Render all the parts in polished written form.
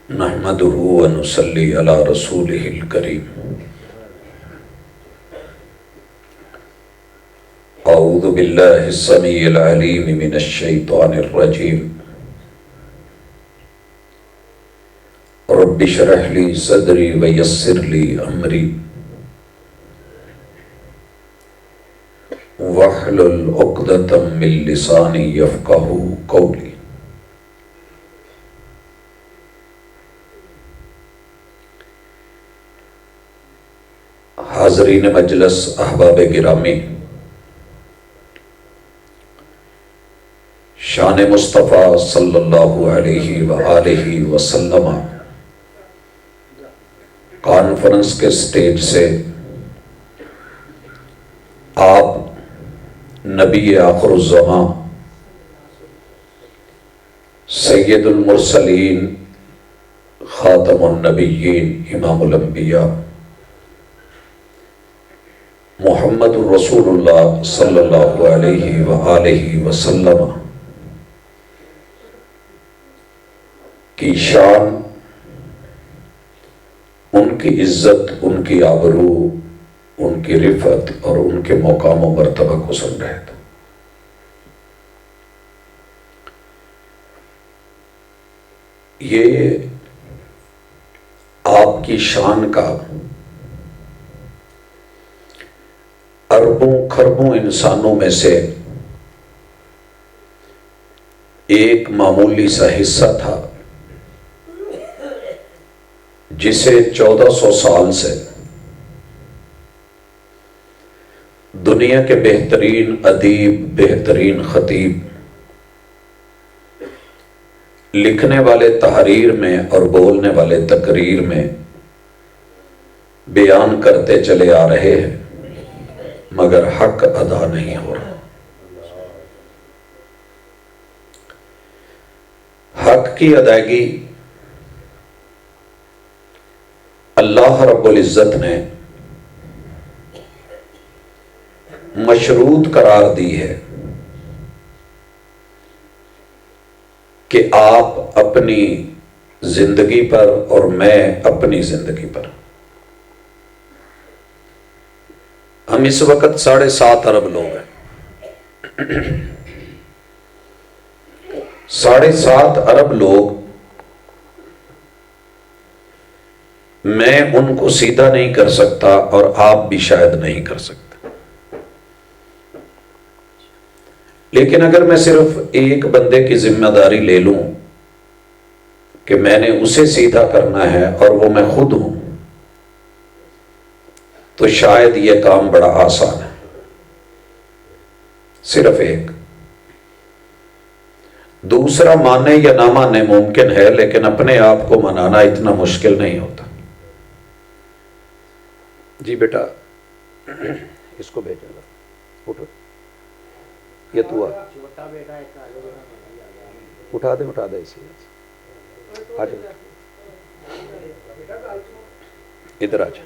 نحمده ونصلي على رسوله الكريم. أعوذ بالله السميع العليم من الشيطان الرجيم. رب اشرح لي صدري ويسر لي أمري واحلل عقدة من لساني يفقهوا قولي. حاضرین مجلس، احباب گرامی، شان مصطفیٰ صلی اللہ علیہ وآلہ وسلم کانفرنس کے سٹیج سے آپ نبی آخر الزمان سید المرسلین خاتم النبیین امام الانبیاء محمد رسول اللہ صلی اللہ علیہ وآلہ وسلم کی شان، ان کی عزت، ان کی آبرو، ان کی رفعت اور ان کے مقام و مرتبہ کو سن رہے تھے. یہ آپ کی شان کا اربوں کھربوں انسانوں میں سے ایک معمولی سا حصہ تھا جسے 1400 سال سے دنیا کے بہترین ادیب، بہترین خطیب لکھنے والے تحریر میں اور بولنے والے تقریر میں بیان کرتے چلے آ رہے ہیں، مگر حق ادا نہیں ہو رہا. حق کی ادائیگی اللہ رب العزت نے مشروط قرار دی ہے کہ آپ اپنی زندگی پر اور میں اپنی زندگی پر. ہم اس وقت 7.5 ارب لوگ ہیں. 7.5 ارب لوگ، میں ان کو سیدھا نہیں کر سکتا اور آپ بھی شاید نہیں کر سکتے. لیکن اگر میں صرف ایک بندے کی ذمہ داری لے لوں کہ میں نے اسے سیدھا کرنا ہے اور وہ میں خود ہوں، تو شاید یہ کام بڑا آسان ہے. صرف ایک. دوسرا مانے یا نہ مانے ممکن ہے، لیکن اپنے آپ کو منانا اتنا مشکل نہیں ہوتا. جی بیٹا اس کو بھیجا گا، اٹھو، یہ تو اٹھا دے اسی. آ جا ادھر، آ جا.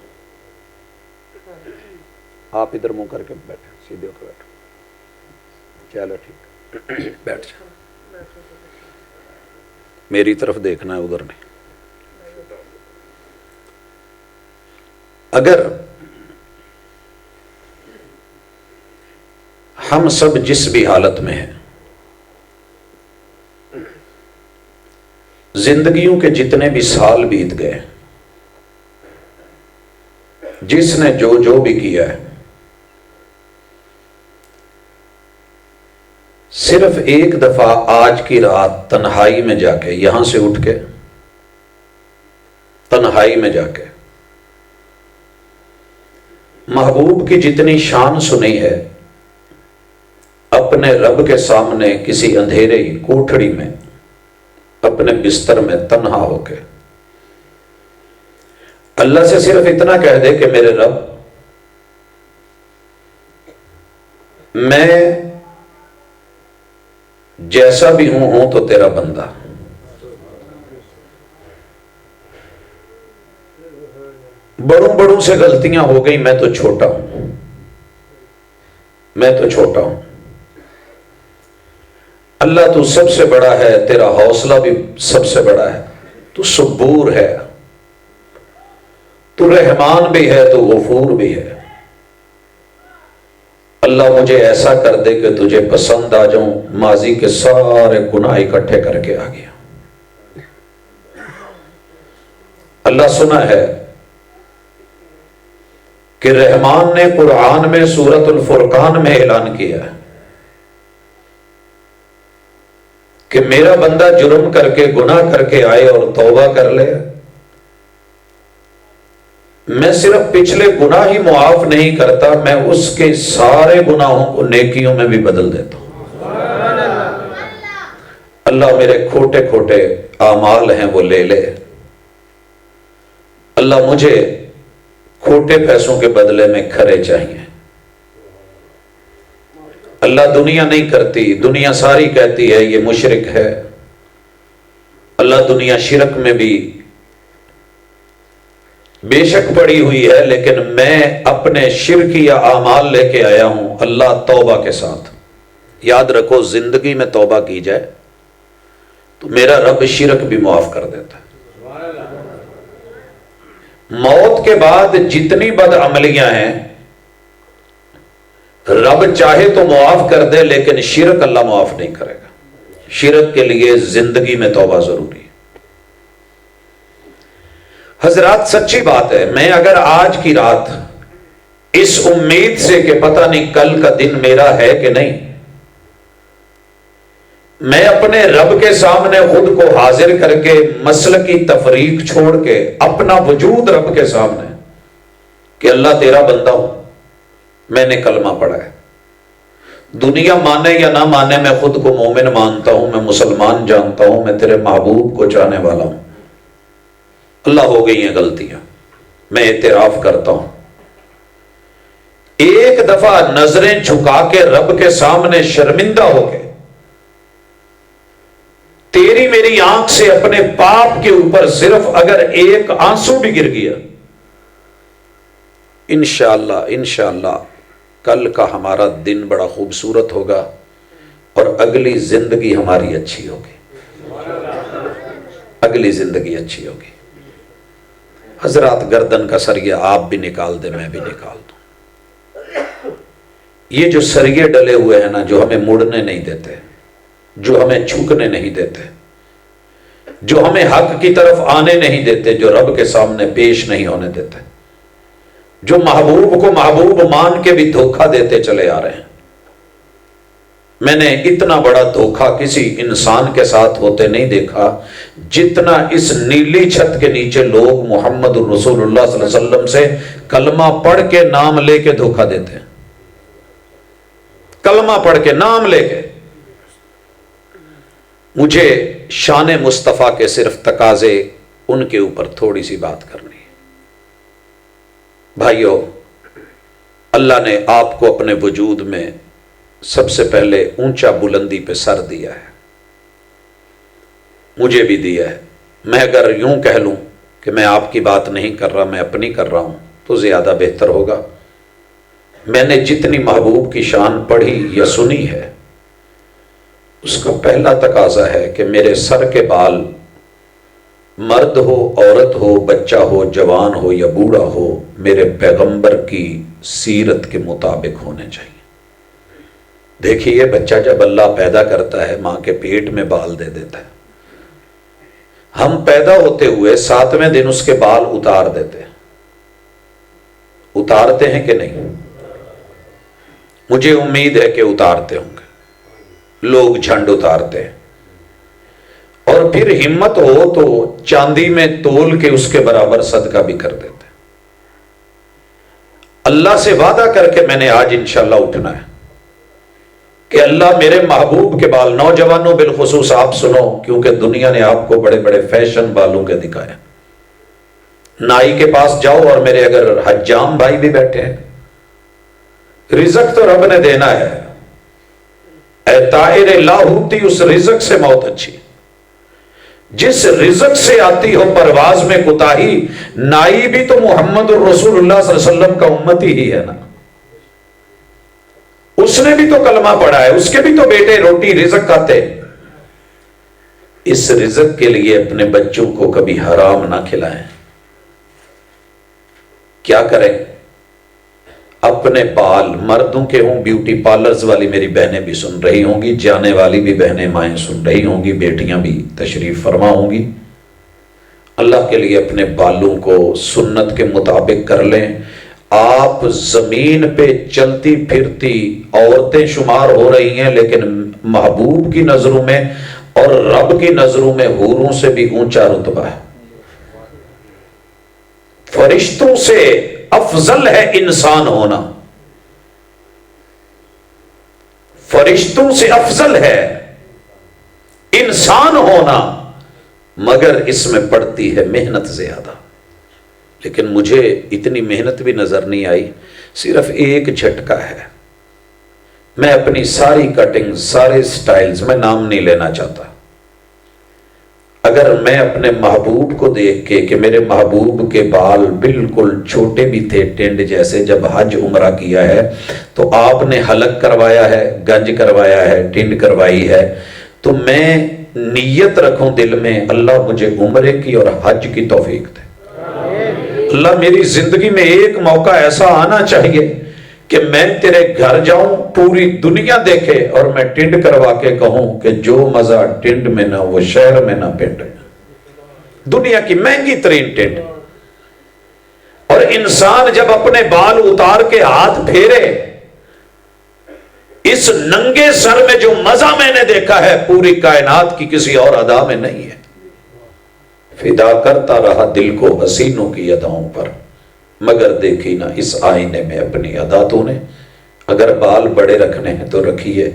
آپ ادھر منہ کر کے بیٹھے، سیدھے ہو کے بیٹھو. چلو ٹھیک، بیٹھ جا. میری طرف دیکھنا ہے، ادھر نہیں. اگر ہم سب جس بھی حالت میں ہیں، زندگیوں کے جتنے بھی سال بیت گئے، جس نے جو بھی کیا ہے، صرف ایک دفعہ آج کی رات تنہائی میں جا کے، یہاں سے اٹھ کے تنہائی میں جا کے محبوب کی جتنی شان سنی ہے، اپنے رب کے سامنے کسی اندھیرے کوٹھڑی میں اپنے بستر میں تنہا ہو کے اللہ سے صرف اتنا کہہ دے کہ میرے رب، میں جیسا بھی ہوں تو تیرا بندہ. بڑوں سے غلطیاں ہو گئی، میں تو چھوٹا ہوں. اللہ تو سب سے بڑا ہے، تیرا حوصلہ بھی سب سے بڑا ہے، تو صبور ہے، تو رحمان بھی ہے، تو غفور بھی ہے۔ اللہ مجھے ایسا کر دے کہ تجھے پسند آ جاؤں، ماضی کے سارے گناہ اکٹھے کر کے آ گیا۔ اللہ سنا ہے کہ رحمان نے قرآن میں سورۃ الفرقان میں اعلان کیا ہے کہ میرا بندہ جرم کر کے گناہ کر کے آئے اور توبہ کر لے، میں صرف پچھلے گناہ ہی معاف نہیں کرتا، میں اس کے سارے گناہوں کو نیکیوں میں بھی بدل دیتا ہوں۔ اللہ میرے کھوٹے کھوٹے اعمال ہیں وہ لے لے، اللہ مجھے کھوٹے پیسوں کے بدلے میں کھرے چاہیے۔ اللہ دنیا نہیں کرتی، دنیا ساری کہتی ہے یہ مشرک ہے، اللہ دنیا شرک میں بھی بے شک پڑی ہوئی ہے، لیکن میں اپنے شرکیہ اعمال لے کے آیا ہوں اللہ توبہ کے ساتھ۔ یاد رکھو زندگی میں توبہ کی جائے تو میرا رب شرک بھی معاف کر دیتا ہے۔ موت کے بعد جتنی بد عملیاں ہیں رب چاہے تو معاف کر دے، لیکن شرک اللہ معاف نہیں کرے گا۔ شرک کے لیے زندگی میں توبہ ضروری ہے۔ حضرات سچی بات ہے، میں اگر آج کی رات اس امید سے کہ پتہ نہیں کل کا دن میرا ہے کہ نہیں، میں اپنے رب کے سامنے خود کو حاضر کر کے مسلک کی تفریق چھوڑ کے اپنا وجود رب کے سامنے کہ اللہ تیرا بندہ ہوں، میں نے کلمہ پڑھا ہے، دنیا مانے یا نہ مانے میں خود کو مومن مانتا ہوں، میں مسلمان جانتا ہوں، میں تیرے محبوب کو چاہنے والا ہوں، اللہ ہو گئی ہیں غلطیاں، میں اعتراف کرتا ہوں۔ ایک دفعہ نظریں جھکا کے رب کے سامنے شرمندہ ہو کے تیری میری آنکھ سے اپنے پاپ کے اوپر صرف اگر ایک آنسو بھی گر گیا، انشاءاللہ کل کا ہمارا دن بڑا خوبصورت ہوگا اور اگلی زندگی ہماری اچھی ہوگی، اگلی زندگی اچھی ہوگی۔ حضرات گردن کا سریہ آپ بھی نکال دیں، میں بھی نکال دوں۔ یہ جو سریے ڈلے ہوئے ہیں نا، جو ہمیں مڑنے نہیں دیتے، جو ہمیں جھکنے نہیں دیتے، جو ہمیں حق کی طرف آنے نہیں دیتے، جو رب کے سامنے پیش نہیں ہونے دیتے، جو محبوب کو محبوب مان کے بھی دھوکہ دیتے چلے آ رہے ہیں۔ میں نے اتنا بڑا دھوکہ کسی انسان کے ساتھ ہوتے نہیں دیکھا جتنا اس نیلی چھت کے نیچے لوگ محمد رسول اللہ صلی اللہ علیہ وسلم سے کلمہ پڑھ کے نام لے کے دھوکہ دیتے ہیں، کلمہ پڑھ کے نام لے کے۔ مجھے شان مصطفیٰ کے صرف تقاضے ان کے اوپر تھوڑی سی بات کرنی ہے۔ بھائیو، اللہ نے آپ کو اپنے وجود میں سب سے پہلے اونچا بلندی پہ سر دیا ہے، مجھے بھی دیا ہے۔ میں اگر یوں کہہ لوں کہ میں آپ کی بات نہیں کر رہا، میں اپنی کر رہا ہوں تو زیادہ بہتر ہوگا۔ میں نے جتنی محبوب کی شان پڑھی یا سنی ہے، اس کا پہلا تقاضا ہے کہ میرے سر کے بال مرد ہو، عورت ہو، بچہ ہو، جوان ہو یا بوڑھا ہو، میرے پیغمبر کی سیرت کے مطابق ہونے چاہیے۔ دیکھیے بچہ جب اللہ پیدا کرتا ہے ماں کے پیٹ میں بال دے دیتا ہے، ہم پیدا ہوتے ہوئے 7ویں دن اس کے بال اتار دیتے ہیں، اتارتے ہیں کہ نہیں؟ مجھے امید ہے کہ اتارتے ہوں گے، لوگ جھنڈ اتارتے ہیں، اور پھر ہمت ہو تو چاندی میں تول کے اس کے برابر صدقہ بھی کر دیتے ہیں۔ اللہ سے وعدہ کر کے میں نے آج انشاءاللہ اٹھنا ہے کہ اللہ میرے محبوب کے بال، نوجوانوں بالخصوص آپ سنو، کیونکہ دنیا نے آپ کو بڑے بڑے فیشن بالوں کے دکھائے۔ نائی کے پاس جاؤ، اور میرے اگر حجام بھائی بھی بیٹھے ہیں، رزق تو رب نے دینا ہے، اے طاہر لاہوتی، اس رزق سے موت اچھی۔ جس رزق سے آتی ہو پرواز میں کوتاہی، نائی بھی تو محمد الرسول اللہ صلی اللہ علیہ وسلم کا امتی ہی ہے نا۔ اس نے بھی تو کلمہ پڑھا ہے، اس کے بھی تو بیٹے روٹی رزق کھاتے۔ اس رزق کے لیے اپنے بچوں کو کبھی حرام نہ کھلائیں۔ کیا کریں؟ اپنے بال مردوں کے ہوں، بیوٹی پارلرز والی میری بہنیں بھی سن رہی ہوں گی، جانے والی بھی بہنیں مائیں سن رہی ہوں گی، بیٹیاں بھی تشریف فرما ہوں گی، اللہ کے لیے اپنے بالوں کو سنت کے مطابق کر لیں۔ آپ زمین پہ چلتی پھرتی عورتیں شمار ہو رہی ہیں، لیکن محبوب کی نظروں میں اور رب کی نظروں میں حوروں سے بھی اونچا رتبہ ہے، فرشتوں سے افضل ہے انسان ہونا، فرشتوں سے افضل ہے انسان ہونا، مگر اس میں پڑتی ہے محنت زیادہ۔ لیکن مجھے اتنی محنت بھی نظر نہیں آئی، صرف ایک جھٹکا ہے۔ میں اپنی ساری کٹنگ، سارے سٹائلز، میں نام نہیں لینا چاہتا، اگر میں اپنے محبوب کو دیکھ کے کہ میرے محبوب کے بال بالکل چھوٹے بھی تھے ٹینڈ جیسے، جب حج عمرہ کیا ہے تو آپ نے حلق کروایا ہے، گنج کروایا ہے، ٹینڈ کروائی ہے، تو میں نیت رکھوں دل میں، اللہ مجھے عمرے کی اور حج کی توفیق دے، اللہ میری زندگی میں ایک موقع ایسا آنا چاہیے کہ میں تیرے گھر جاؤں، پوری دنیا دیکھے اور میں ٹنڈ کروا کے کہوں کہ جو مزہ ٹنڈ میں نہ وہ شہر میں نہ پنڈ، دنیا کی مہنگی ترین ٹنڈ۔ اور انسان جب اپنے بال اتار کے ہاتھ پھیرے، اس ننگے سر میں جو مزہ میں نے دیکھا ہے پوری کائنات کی کسی اور ادا میں نہیں ہے۔ فدا کرتا رہا دل کو حسینوں کی اداؤں پر، مگر دیکھی نہ اس آئینے میں اپنی ادا تو نے۔ اگر بال بڑے رکھنے ہیں تو رکھیے،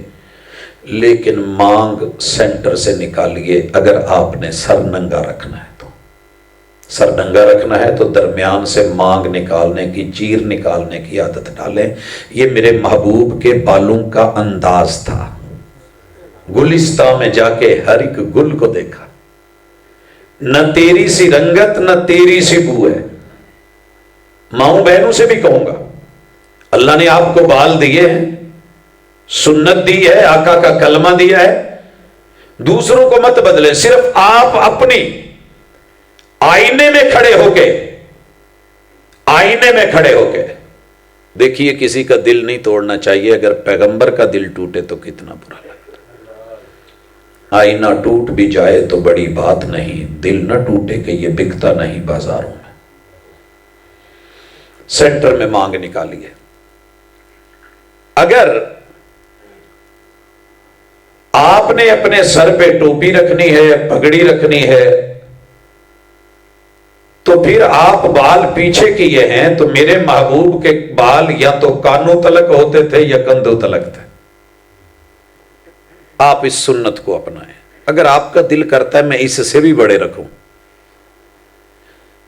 لیکن مانگ سینٹر سے نکالیے۔ اگر آپ نے سر ننگا رکھنا ہے تو سر ننگا رکھنا ہے تو درمیان سے مانگ نکالنے کی، چیر نکالنے کی عادت ڈالیں۔ یہ میرے محبوب کے بالوں کا انداز تھا۔ گلستان میں جا کے ہر ایک گل کو دیکھا، نہ تیری سی رنگت نہ تیری سی بو ہے۔ ماؤں بہنوں سے بھی کہوں گا، اللہ نے آپ کو بال دیے ہیں، سنت دی ہے، آقا کا کلمہ دیا ہے، دوسروں کو مت بدلیں، صرف آپ اپنی آئینے میں کھڑے ہو کے، آئینے میں کھڑے ہو کے دیکھیے۔ کسی کا دل نہیں توڑنا چاہیے، اگر پیغمبر کا دل ٹوٹے تو کتنا برا لگتا۔ آئینہ ٹوٹ بھی جائے تو بڑی بات نہیں، دل نہ ٹوٹے کہ یہ بکتا نہیں بازاروں میں۔ سینٹر میں مانگ نکالیے۔ اگر آپ نے اپنے سر پہ ٹوپی رکھنی ہے، پگڑی رکھنی ہے، تو پھر آپ بال پیچھے کیے ہیں تو میرے محبوب کے بال یا تو کانوں تلک ہوتے تھے یا کندھوں تلک تھے۔ آپ اس سنت کو اپنائیں۔ اگر آپ کا دل کرتا ہے میں اس سے بھی بڑے رکھوں،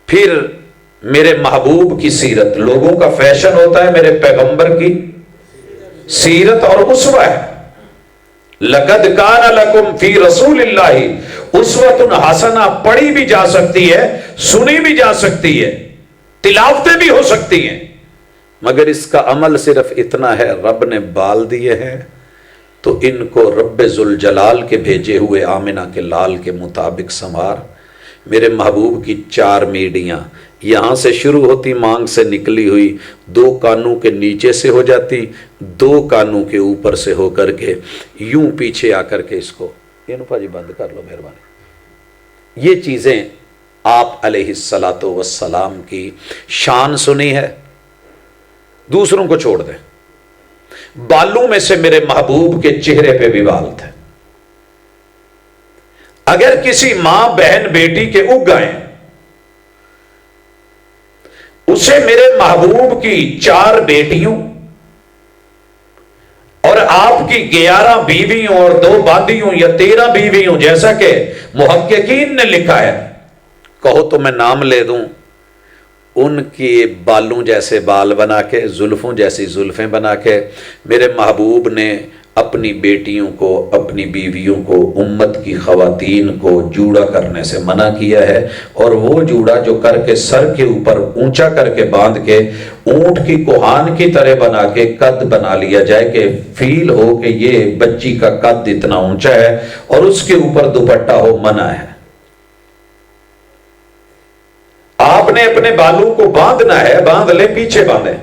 پھر میرے محبوب کی سیرت، لوگوں کا فیشن ہوتا ہے، میرے پیغمبر کی سیرت اور اسوہ ہے۔ لَقَدْ كَانَ لَكُمْ فِي رَسُولِ اللَّهِ أُسْوَةٌ حَسَنَةٌ پڑھی بھی جا سکتی ہے، سنی بھی جا سکتی ہے، تلاوتیں بھی ہو سکتی ہیں، مگر اس کا عمل صرف اتنا ہے، رب نے بال دیے ہیں تو ان کو رب ذوالجلال کے بھیجے ہوئے آمنہ کے لال کے مطابق سنوار۔ میرے محبوب کی 4 میڑیاں یہاں سے شروع ہوتی، مانگ سے نکلی ہوئی 2 کانوں کے نیچے سے ہو جاتی، 2 کانوں کے اوپر سے ہو کر کے یوں پیچھے آ کر کے اس کو یہ نو جی بند کر لو مہربانی۔ یہ چیزیں آپ علیہ الصلاۃ والسلام کی شان سنی ہے، دوسروں کو چھوڑ دیں۔ بالوں میں سے میرے محبوب کے چہرے پہ بھی بال تھے۔ اگر کسی ماں بہن بیٹی کے اگ گئے، اسے میرے محبوب کی 4 بیٹیوں اور آپ کی 11 بیویوں اور 2 باندیوں یا 13 بیویوں، جیسا کہ محققین نے لکھا ہے، کہو تو میں نام لے دوں، ان کی بالوں جیسے بال بنا کے، زلفوں جیسی زلفیں بنا کے میرے محبوب نے اپنی بیٹیوں کو، اپنی بیویوں کو، امت کی خواتین کو جوڑا کرنے سے منع کیا ہے، اور وہ جوڑا جو کر کے سر کے اوپر اونچا کر کے باندھ کے اونٹ کی کوہان کی طرح بنا کے قد بنا لیا جائے کہ فیل ہو کہ یہ بچی کا قد اتنا اونچا ہے، اور اس کے اوپر دوپٹہ ہو، منع ہے۔ آپ نے اپنے بالوں کو باندھنا ہے، باندھ لے، پیچھے باندھیں،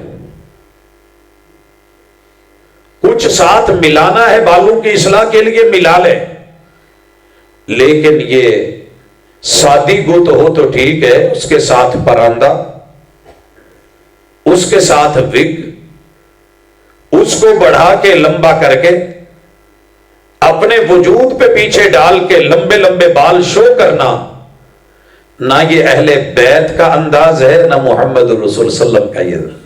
کچھ ساتھ ملانا ہے بالوں کی اصلاح کے لیے ملا لے، لیکن یہ سادی گت ہو تو ٹھیک ہے، اس کے ساتھ پراندہ، اس کے ساتھ وگ، اس کو بڑھا کے لمبا کر کے اپنے وجود پہ پیچھے ڈال کے لمبے لمبے بال شو کرنا، نہ یہ اہل بیت کا انداز ہے، نہ محمد رسول صلی اللہ علیہ وسلم کا یہ۔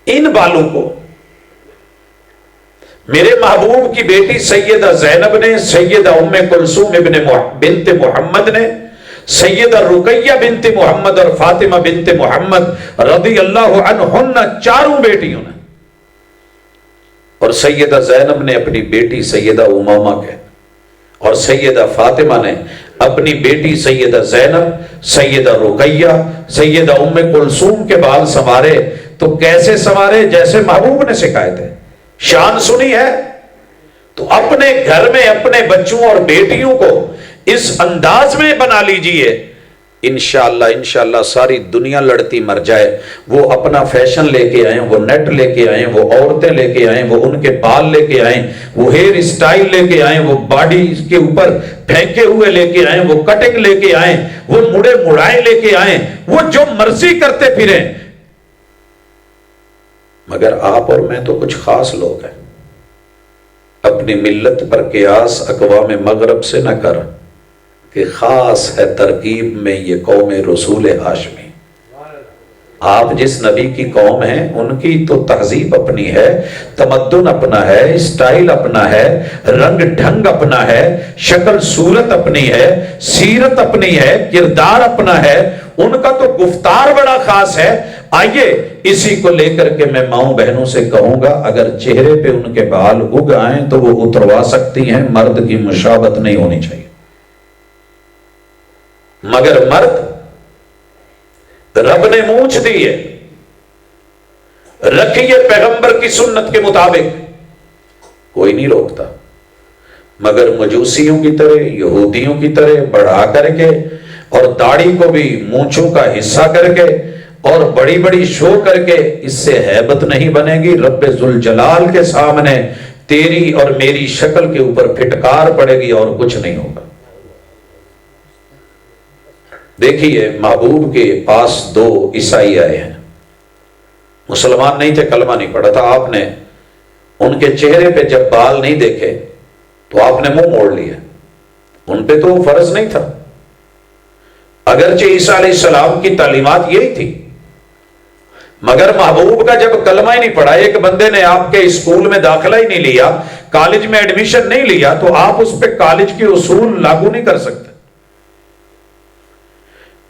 ان بالوں کو میرے محبوب کی بیٹی سیدہ زینب نے، سیدہ ام کلثوم بنت محمد نے، سیدہ رقیہ بنت محمد اور فاطمہ بنت محمد رضی اللہ عنہن، چاروں بیٹیوں نے، اور سیدہ زینب نے اپنی بیٹی سیدہ امامہ کے، اور سیدہ فاطمہ نے اپنی بیٹی سیدہ زینب، سیدہ رقیہ، سیدہ ام کلثوم کے بال سنوارے۔ تو کیسے سنوارے؟ جیسے محبوب نے سکھائے تھے۔ شان سنی ہے تو اپنے گھر میں اپنے بچوں اور بیٹیوں کو اس انداز میں بنا لیجئے، انشاءاللہ ساری دنیا لڑتی مر جائے، وہ اپنا فیشن لے کے آئیں، وہ نیٹ لے کے آئیں، وہ عورتیں لے کے آئیں، وہ ان کے بال لے کے آئیں، وہ ہیئر اسٹائل لے کے آئیں، وہ باڈی کے اوپر پھینکے ہوئے لے کے آئیں، وہ کٹنگ لے کے آئیں، وہ مڑے مڑائے لے کے آئیں، وہ جو مرضی کرتے پھریں، مگر آپ اور میں تو کچھ خاص لوگ ہیں۔ اپنی ملت پر قیاس اقوام مغرب سے نہ کر کہ خاص ہے ترکیب میں یہ قوم رسول ہاشمی۔ آپ جس نبی کی قوم ہیں ان کی تو تہذیب اپنی ہے، تمدن اپنا ہے، اسٹائل اپنا ہے، رنگ ڈھنگ اپنا ہے، شکل صورت اپنی ہے، سیرت اپنی ہے، کردار اپنا ہے، ان کا تو گفتار بڑا خاص ہے۔ آئیے اسی کو لے کر کے میں ماؤں بہنوں سے کہوں گا، اگر چہرے پہ ان کے بال اگ آئیں تو وہ اتروا سکتی ہیں، مرد کی مشابہت نہیں ہونی چاہیے۔ مگر مرد، رب نے مونچھ دی ہے، رکھیے پیغمبر کی سنت کے مطابق، کوئی نہیں روکتا، مگر مجوسیوں کی طرح، یہودیوں کی طرح بڑھا کر کے، اور داڑھی کو بھی مونچھوں کا حصہ کر کے، اور بڑی بڑی شو کر کے، اس سے ہیبت نہیں بنے گی۔ رب ذوالجلال کے سامنے تیری اور میری شکل کے اوپر پھٹکار پڑے گی اور کچھ نہیں ہوگا۔ دیکھیے محبوب کے پاس دو عیسائی آئے ہیں، مسلمان نہیں تھے، کلمہ نہیں پڑھا تھا۔ آپ نے ان کے چہرے پہ جب بال نہیں دیکھے تو آپ نے منہ موڑ لیا، ان پہ تو فرض نہیں تھا، اگرچہ عیسیٰ علیہ السلام کی تعلیمات یہی تھی، مگر محبوب کا جب کلمہ ہی نہیں پڑھا، ایک بندے نے آپ کے اسکول میں داخلہ ہی نہیں لیا، کالج میں ایڈمیشن نہیں لیا، تو آپ اس پہ کالج کے اصول لاگو نہیں کر سکتے۔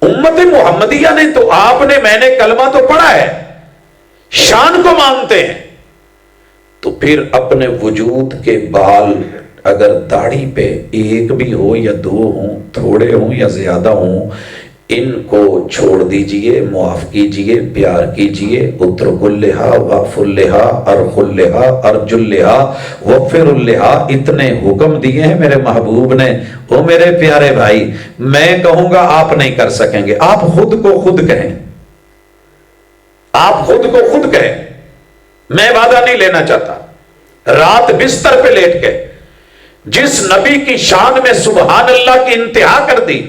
امت محمدیہ نے تو آپ نے، میں نے کلمہ تو پڑھا ہے، شان کو مانتے ہیں، تو پھر اپنے وجود کے بال اگر داڑھی پہ ایک بھی ہو یا دو ہوں، تھوڑے ہوں یا زیادہ ہوں، ان کو چھوڑ دیجئے، معاف کیجئے، پیار کیجئے۔ اترک اللحا، واعف اللحا، ارخ اللحا، ارج اللحا، وفر اللحا، اتنے حکم دیے ہیں میرے محبوب نے۔ وہ میرے پیارے بھائی، میں کہوں گا آپ نہیں کر سکیں گے، آپ خود کو خود کہیں، آپ خود کو خود کہیں۔ میں وعدہ نہیں لینا چاہتا، رات بستر پہ لیٹ کے جس نبی کی شان میں سبحان اللہ کی انتہا کر دی،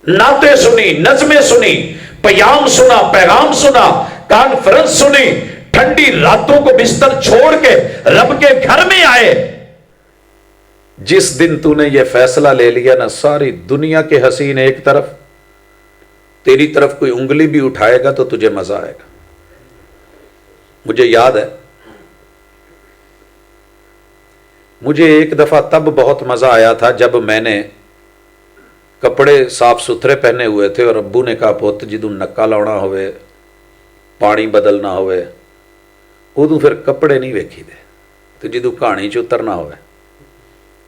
نعتیں سنی، نظمیں سنی، پیام سنا، پیغام سنا، کانفرنس سنی، ٹھنڈی راتوں کو بستر چھوڑ کے رب کے گھر میں آئے، جس دن تو نے یہ فیصلہ لے لیا نا، ساری دنیا کے حسین ایک طرف، تیری طرف کوئی انگلی بھی اٹھائے گا تو تجھے مزہ آئے گا۔ مجھے یاد ہے، مجھے ایک دفعہ تب بہت مزہ آیا تھا جب میں نے کپڑے صاف ستھرے پہنے ہوئے تھے اور ابو نے کہا پوت جدوں نکا لاؤنا ہوئے، پانی بدلنا ہوئے، ਉਦੋਂ ਫਿਰ ਕੱਪੜੇ ਨਹੀਂ ਵੇਖੀਦੇ, ਤੇ ਜਦੋਂ ਕਹਾਣੀ 'ਚ ਉਤਰਨਾ ਹੋਵੇ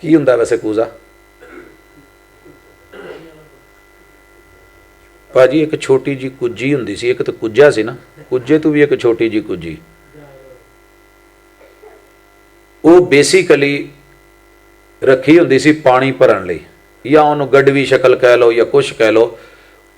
ਕੀ ਹੁੰਦਾ ਵੈਸੇ ਕੂਜ਼ਾ? ਭਾਜੀ ਇੱਕ ਛੋਟੀ ਜੀ ਕੁੱਜੀ ਹੁੰਦੀ ਸੀ, ਇੱਕ ਤਾਂ ਕੁੱਜਾ ਸੀ ਨਾ, ਕੁੱਜੇ ਤੋਂ ਵੀ ਇੱਕ ਛੋਟੀ ਜੀ ਕੁੱਜੀ। ਉਹ ਬੇਸਿਕਲੀ ਰੱਖੀ ਹੁੰਦੀ ਸੀ ਪਾਣੀ ਭਰਨ ਲਈ, ਜਾਂ ਉਹਨੂੰ ਗੜਵੀ ਸ਼ਕਲ ਕਹਿ ਲਓ ਜਾਂ ਕੁਛ ਕਹਿ ਲਓ।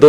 2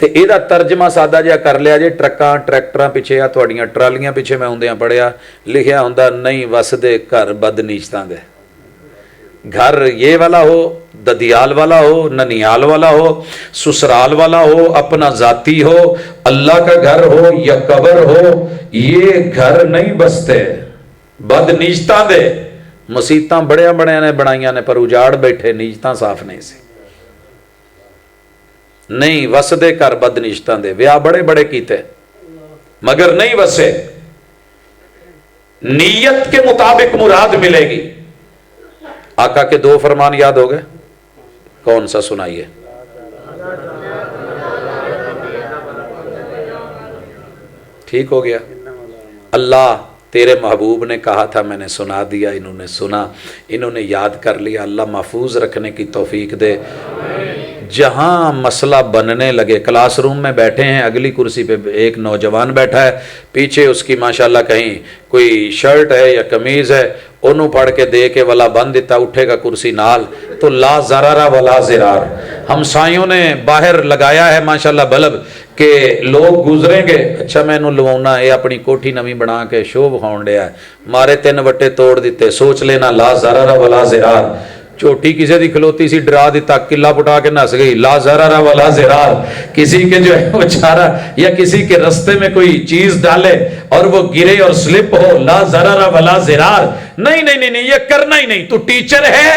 ਤੇ ਇਹਦਾ ਤਰਜਮਾ ਸਾਦਾ ਜਿਹਾ ਕਰ ਲਿਆ ਜੇ, ਟਰੱਕਾਂ ਟਰੈਕਟਰਾਂ ਪਿੱਛੇ ਆ ਤੁਹਾਡੀਆਂ ਟਰਾਲੀਆਂ ਪਿੱਛੇ ਮੈਂ ਹੁੰਦਿਆਂ ਪੜਿਆ ਲਿਖਿਆ ਹੁੰਦਾ ਨਹੀਂ ਵਸਦੇ ਘਰ ਬਦਨੀਸ਼ਤਾਂ ਦੇ, گھر یہ والا ہو، ددیال والا ہو، ننیال والا ہو، سسرال والا ہو، اپنا ذاتی ہو، اللہ کا گھر ہو یا قبر ہو، یہ گھر نہیں بستے بد نیچتاں دے۔ مسیتاں بڑے بڑے نے بنائیاں نے پر اجاڑ بیٹھے، نیچتاں صاف نہیں سی، نہیں وسدے گھر بد نیچتاں دے، ویاہ بڑے بڑے کیتے مگر نہیں وسے۔ نیت کے مطابق مراد ملے گی۔ آقا کے دو فرمان یاد ہو گئے، کون سا سنائیے؟ ٹھیک ہو گیا؟ اللہ تیرے محبوب نے کہا تھا، میں نے سنا دیا، انہوں نے سنا، انہوں نے یاد کر لیا، اللہ محفوظ رکھنے کی توفیق دے۔ جہاں مسئلہ بننے لگے، کلاس روم میں بیٹھے ہیں، اگلی کرسی پہ ایک نوجوان بیٹھا ہے، پیچھے اس کی ماشاءاللہ کہیں کوئی شرٹ ہے یا قمیض ہے، انہوں پڑھ کے دے کے والا بند دیتا، اٹھے گا کرسی نال تو لا ضرر ولا ضرار۔ ہمسایوں نے باہر لگایا ہے ماشاءاللہ بلب کہ لوگ گزریں گے، اچھا میں انہوں لواؤنا، یہ اپنی کوٹھی نوی بنا کے شو بخاؤن ڈیا ہے، مارے 3 وٹے توڑ دیتے، سوچ لینا لا ضرر ولا ضرار۔ چوٹی کسی دی کھلوتی سی ڈرا دیتا، قلعہ پٹا کے نس گئی، لا ضرر ولا ضرار۔ کسی کے جو ہے بیچارہ یا کسی کے رستے میں کوئی چیز ڈالے اور وہ گرے اور سلپ ہو، لا ضرر ولا ضرار۔ نہیں نہیں نہیں نہیں، یہ کرنا ہی نہیں، تو ٹیچر ہے۔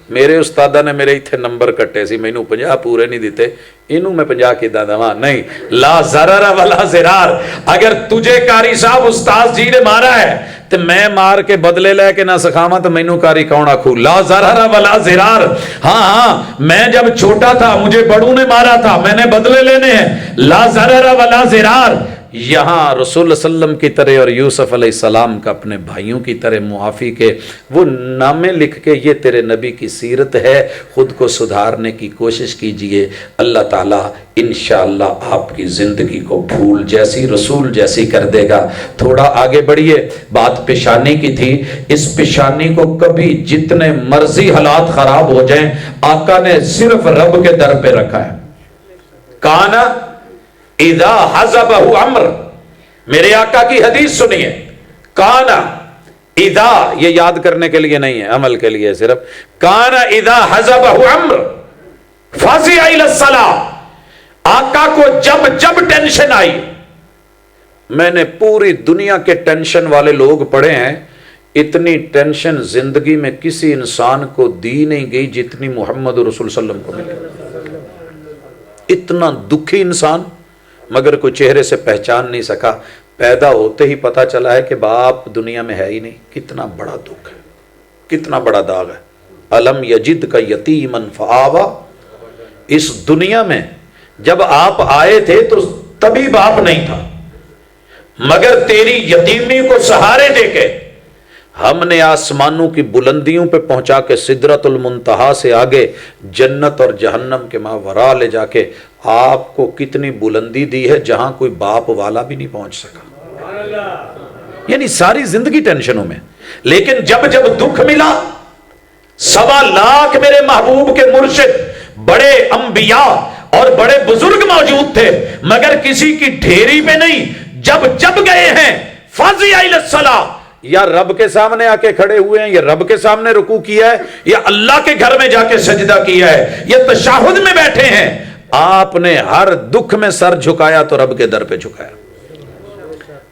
میرے استادہ نے میرے اتھے نمبر کٹے سی، میں انہوں 50 پورے نہیں دیتے، انہوں میں 50 کی دادا نہیں، لا ضرر ولا ضرار۔ اگر تجھے قاری صاحب استاذ جی نے مارا ہے تو میں مار کے بدلے لے کے نہ سکھاواں تو مینوں قاری کون آکھوں؟ لا ضرر ولا ضرار۔ ہاں ہاں، میں جب چھوٹا تھا مجھے بڑوں نے مارا تھا، میں نے بدلے لینے ہیں، لا ضرر ولا ضرار۔ یہاں رسول اللہ صلی اللہ علیہ وسلم کی طرح اور یوسف علیہ السلام کا اپنے بھائیوں کی طرح معافی کے وہ نامے لکھ کے، یہ تیرے نبی کی سیرت ہے، خود کو سدھارنے کی کوشش کیجئے، اللہ تعالیٰ انشاءاللہ آپ کی زندگی کو پھول جیسی رسول جیسی کر دے گا۔ تھوڑا آگے بڑھئے، بات پیشانی کی تھی، اس پیشانی کو کبھی جتنے مرضی حالات خراب ہو جائیں، آقا نے صرف رب کے در پہ رکھا ہے۔ کانا اذا حزبہ امر، میرے آقا کی حدیث سنیے، کانا اذا، یہ یاد کرنے کے لیے نہیں ہے، عمل کے لیے صرف، کانا اذا حزبہ امر فزع الی الصلاۃ، آقا کو جب جب ٹینشن آئی، میں نے پوری دنیا کے ٹینشن والے لوگ پڑھے ہیں، اتنی ٹینشن زندگی میں کسی انسان کو دی نہیں گئی جتنی محمد رسول صلی اللہ علیہ وسلم کو ملی۔ اتنا دکھی انسان، مگر کوئی چہرے سے پہچان نہیں سکا، پیدا ہوتے ہی پتا چلا ہے کہ باپ دنیا میں ہے ہی نہیں۔ کتنا بڑا دکھ ہے، کتنا بڑا داغ ہے۔ الم یجد کا یتیما فآویٰ، اس دنیا میں جب آپ آئے تھے تو تبھی باپ نہیں تھا، مگر تیری یتیمی کو سہارے دے کے ہم نے آسمانوں کی بلندیوں پہ پہنچا کے سدرۃ المنتہا سے آگے جنت اور جہنم کے ماورا لے جا کے آپ کو کتنی بلندی دی ہے جہاں کوئی باپ والا بھی نہیں پہنچ سکا۔ یعنی ساری زندگی ٹینشنوں میں، لیکن جب جب دکھ ملا، 1.25 لاکھ میرے محبوب کے مرشد، بڑے انبیاء اور بڑے بزرگ موجود تھے، مگر کسی کی ڈھیری پہ نہیں، جب جب گئے ہیں فزع الی الصلاۃ، یا رب کے سامنے آ کے کھڑے ہوئے ہیں، یا رب کے سامنے رکوع کیا ہے، یا اللہ کے گھر میں جا کے سجدہ کیا ہے، یا تشہد میں بیٹھے ہیں، آپ نے ہر دکھ میں سر جھکایا تو رب کے در پہ جھکایا۔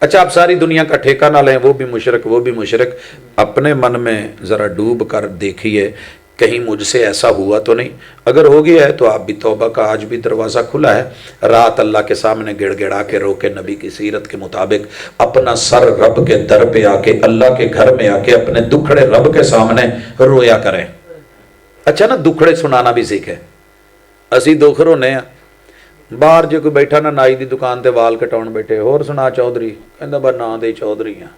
اچھا، آپ ساری دنیا کا ٹھیکہ نہ لیں، وہ بھی مشرک وہ بھی مشرک، اپنے من میں ذرا ڈوب کر دیکھیے کہیں مجھ سے ایسا ہوا تو نہیں۔ اگر ہو گیا ہے تو آپ بھی توبہ کا آج بھی دروازہ کھلا ہے، رات اللہ کے سامنے گڑ گڑا کے رو کے نبی کی سیرت کے مطابق اپنا سر رب کے در پہ آ کے، اللہ کے گھر میں آ کے اپنے دکھڑے رب کے سامنے رویا کریں۔ اچھا نا، دکھڑے سنانا بھی سیکھیں۔ اسی دکھ رونے ہیں، باہر جو کوئی بیٹھا نا نائی دی دکان تے وال کٹاؤن بیٹھے، اور سنا چودھری، کہندا با نا دے چودھری ہیں،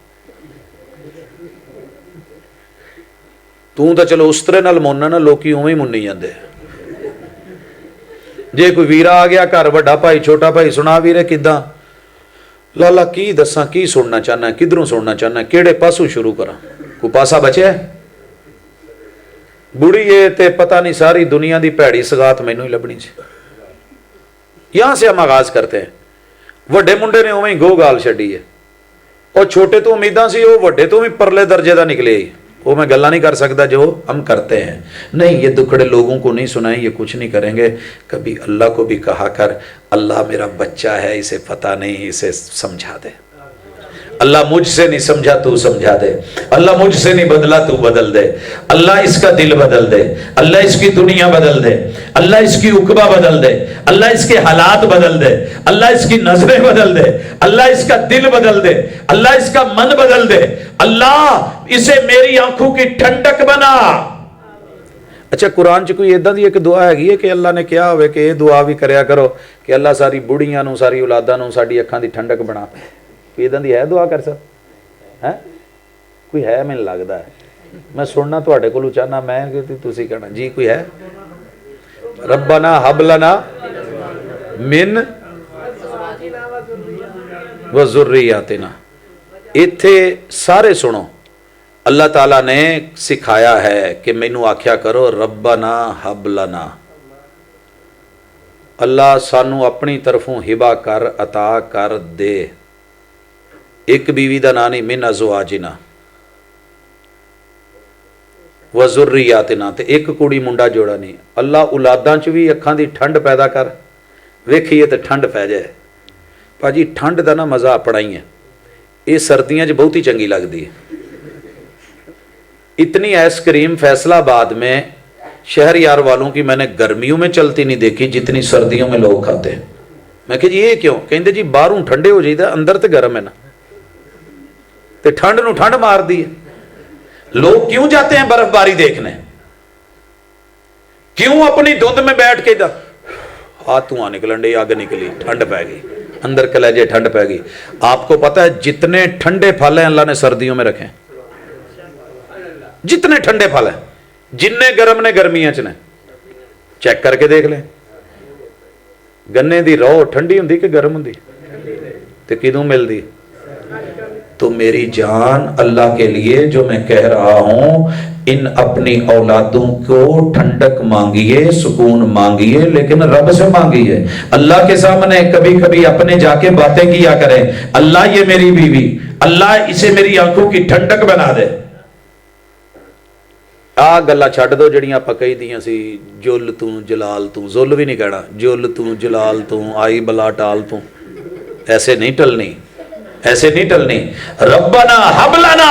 تو چلو اس طرح نال موننا نا، لوکی اوویں منی جاندے۔ جے کوئی ویرا آ گیا گھر، بڑا بھائی چھوٹا بھائی، سنا ویرے کداں، لالا کی دساں، کی سننا چاہنا ہے، کدھروں سننا چاہنا ہے، کیڑے پاسوں شروع کرا، کوئی پاسا بچے ہے؟ بڑی یہ تے پتہ نہیں ساری دنیا دی پیڑی سگات مینوں ہی لبنی سی۔ یہاں سے ہم آغاز کرتے ہیں۔ وڈے منڈے نے اوویں گو گال چھڈی ہے، اور چھوٹے تو امیداں سی، وہ وڈے تو بھی پرلے درجے دا نکلے ہی، وہ میں گلا نہیں کر سکتا جو ہم کرتے ہیں. نہیں, یہ دکھڑے لوگوں کو نہیں سنائیں, یہ کچھ نہیں کریں گے. کبھی اللہ کو بھی کہا کر اللہ میرا بچہ ہے, اسے پتہ نہیں, اسے سمجھا دے. اللہ مجھ سے نہیں سمجھا تو سمجھا دے. اللہ مجھ سے نہیں بدلا تو بدل دے. اللہ اس کا دل بدل دے. اللہ اس کی دنیا بدل دے. اللہ اس کی عقبہ بدل دے. اللہ اس کے حالات بدل دے. اللہ اس کی نظریں بدل دے. اللہ اس کا دل بدل دے. اللہ اس کا من بدل دے. اللہ اسے میری آنکھوں کی ٹھنڈک بنا. اچھا, قرآن چ کوئی ایداں دی ایک دعا ہے کہ اللہ نے کیا ہوئے کہ یہ دعا بھی کریا کرو کہ اللہ ساری بڑھیاں نو, ساری اولاداں نو ساڈی اکھاں دی ٹھنڈک بنا. کوئی ایداں دی ہے دعا کر سکتا ہے؟ کوئی ہے؟ مجھے لگتا ہے میں سننا تواڈے کولوں چاہنا, میں کہ تسی کہنا جی کوئی ہے. ربنا ہب لنا من وذریاتنا. ایتھے سارے سنو, اللہ تعالیٰ نے سکھایا ہے کہ مینوں آکھیا کرو ربنا ہب لنا. اللہ سانو اپنی طرفوں ہبا کر, عطا کر دے. ایک بیوی دا نام نہیں, من ازواجنا وذریاتنا, تے ایک کڑی منڈا جوڑا نہیں. اللہ اولاداں چ بھی اکھاں دی ٹھنڈ پیدا کر. ویکھیے تے ٹھنڈ پی جائے. پاجی ٹھنڈ دا نا مزہ اپنا ہی ہے. یہ سردیاں چ بہت ہی چنگی لگتی ہے. اتنی آئس کریم فیصلہ آباد میں شہر یار والوں کی میں نے گرمیوں میں چلتی نہیں دیکھی جتنی سردیوں میں لوگ کھاتے ہیں. میں کہ جی یہ کیوں؟ کہندے جی باہروں ٹھنڈے ہو جائیے, اندر تے گرم ہے نا, تے ٹھنڈ نو ٹھنڈ مار دی ہے. لوگ کیوں جاتے ہیں برف باری دیکھنے؟ کیوں اپنی دھند میں بیٹھ کے ہاتھوں نکلن ڈی, اگ نکلی, ٹھنڈ پی گئی, اندر کلیجے ٹھنڈ پی گئی. آپ کو پتہ ہے جتنے ٹھنڈے پھل ہیں اللہ نے سردیوں میں رکھے, جتنے ٹھنڈے پھل ہیں, جننے گرم نے گرمیاں چ نے. چیک کر کے دیکھ لیں, گنے دی رو ٹھنڈی ہوں کہ گرم ہوں تے کدوں ملدی؟ تو میری جان اللہ کے لیے جو میں کہہ رہا ہوں, ان اپنی اولادوں کو ٹھنڈک مانگیے, سکون مانگیے, لیکن رب سے مانگیے. اللہ کے سامنے کبھی کبھی اپنے جا کے باتیں کیا کریں, اللہ یہ میری بیوی, اللہ اسے میری آنکھوں کی ٹھنڈک بنا دے. آ گلا چھڈ دو جڑیاں پکئی دیاں سی, جل تو جلال تو, زل بھی نہیں کہنا, جل تو جلال تو, آئی بلا ٹال تو. ایسے نہیں ٹلنی, ایسے نہیں ٹلنی. ربنا ہب لنا,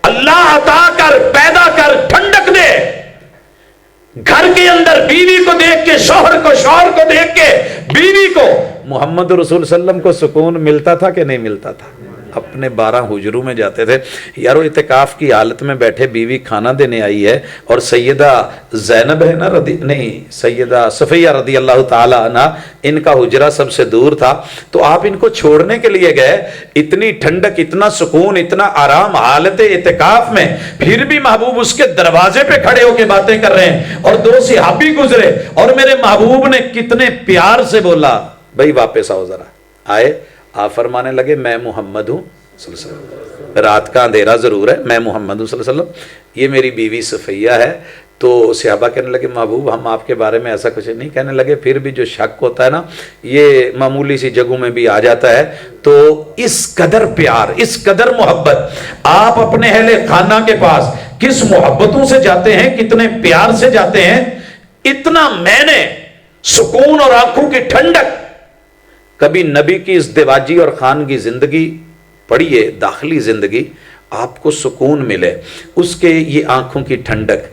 اللہ عطا کر, پیدا کر, ٹھنڈک دے. گھر کے اندر بیوی کو دیکھ کے, شوہر کو, شوہر کو دیکھ کے بیوی کو. محمد رسول صلی اللہ علیہ وسلم کو سکون ملتا تھا کہ نہیں ملتا تھا؟ اپنے 12 حجروں میں جاتے تھے. یارو اعتکاف کی حالت میں بیٹھے, بیوی کھانا دینے آئی ہے, اور سیدہ زینب ہے نا نہیں, سیدہ صفیہ رضی اللہ تعالی عنہ, ان کا حجرہ سب سے دور تھا, تو آپ ان کو چھوڑنے کے لیے گئے. اتنی ٹھنڈک, اتنا سکون, اتنا آرام حالت اعتکاف میں, پھر بھی محبوب اس کے دروازے پہ کھڑے ہو کے باتیں کر رہے ہیں, اور 2 صحابی گزرے, اور میرے محبوب نے کتنے پیار سے بولا بھائی واپس آؤ ذرا. آئے, آپ فرمانے لگے میں محمد ہوں صلی اللہ علیہ وسلم, رات کا اندھیرا ضرور ہے, میں محمد ہوں صلی اللہ علیہ وسلم, یہ میری بیوی صفیہ ہے. تو صحابہ کہنے لگے محبوب ہم آپ کے بارے میں ایسا کچھ نہیں. کہنے لگے پھر بھی جو شک ہوتا ہے نا, یہ معمولی سی جگہوں میں بھی آ جاتا ہے. تو اس قدر پیار, اس قدر محبت, آپ اپنے اہل خانہ کے پاس کس محبتوں سے جاتے ہیں, کتنے پیار سے جاتے ہیں. اتنا میں نے سکون اور آنکھوں کی ٹھنڈک. کبھی نبی کی ازدواجی اور خانگی زندگی پڑھیے, داخلی زندگی, آپ کو سکون ملے. اس کے یہ آنکھوں کی ٹھنڈک,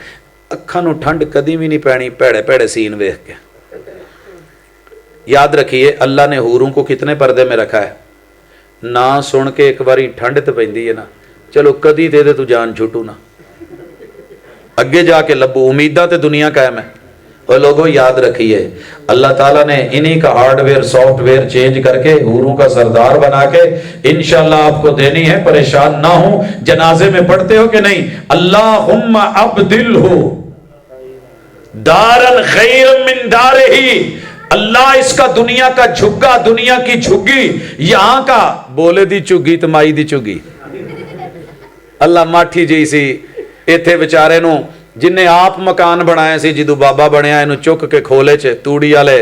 اکھاں نو ٹھنڈ کدی بھی نہیں پینی پیڑے پیڑے سین ویکھ کے. یاد رکھیے اللہ نے حوروں کو کتنے پردے میں رکھا ہے. نہ سن کے ایک باری ٹھنڈ تے پیندی ہے نا, چلو کدی دے دے تو جان چھوٹو نا, اگے جا کے لبو, امیداں تے دنیا قائم ہے. اور لوگوں یاد رکھیے اللہ تعالیٰ نے انہی کا hard where soft where change کر کے حوروں کا سردار بنا کے انشاءاللہ آپ کو دینی ہے. پریشان نہ ہوں. جنازے میں پڑھتے ہو کہ نہیں, اللہم ابدلہ دارن خیر من دارہی, اللہ اس کا دنیا کا جھگا, دنیا کی جھگی, یہاں کا بولے دی چگی تمائی دی چگی. اللہ ماٹھی جی سی ایتھے بیچارے نو جن نے آپ مکان بنایا سی, جدو بابا بنیا اینو چک کے کھولے چ توڑی والے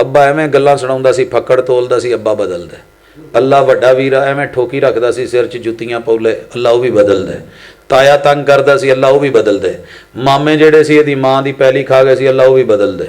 ਅੱਬਾ ਐਵੇਂ ਗੱਲਾਂ ਸੁਣਾਉਂਦਾ ਸੀ, ਫੱਕੜ ਤੋਲਦਾ ਸੀ, ਅੱਬਾ ਬਦਲ ਦੇ। ਅੱਲਾ ਵੱਡਾ ਵੀਰਾ ਐਵੇਂ ਠੋਕੀ ਰੱਖਦਾ ਸੀ, ਸਿਰ 'ਚ ਜੁੱਤੀਆਂ ਪੌਲੇ, ਅੱਲਾ ਉਹ ਵੀ ਬਦਲ ਦੇ। ਤਾਇਆ ਤੰਗ ਕਰਦਾ ਸੀ, ਅੱਲਾ ਉਹ ਵੀ ਬਦਲ ਦੇ। ਮਾਮੇ ਜਿਹੜੇ ਸੀ ਇਹਦੀ ਮਾਂ ਦੀ ਪਹਿਲੀ ਖਾ ਗਏ ਸੀ, ਅੱਲਾ ਉਹ ਵੀ ਬਦਲ ਦੇ।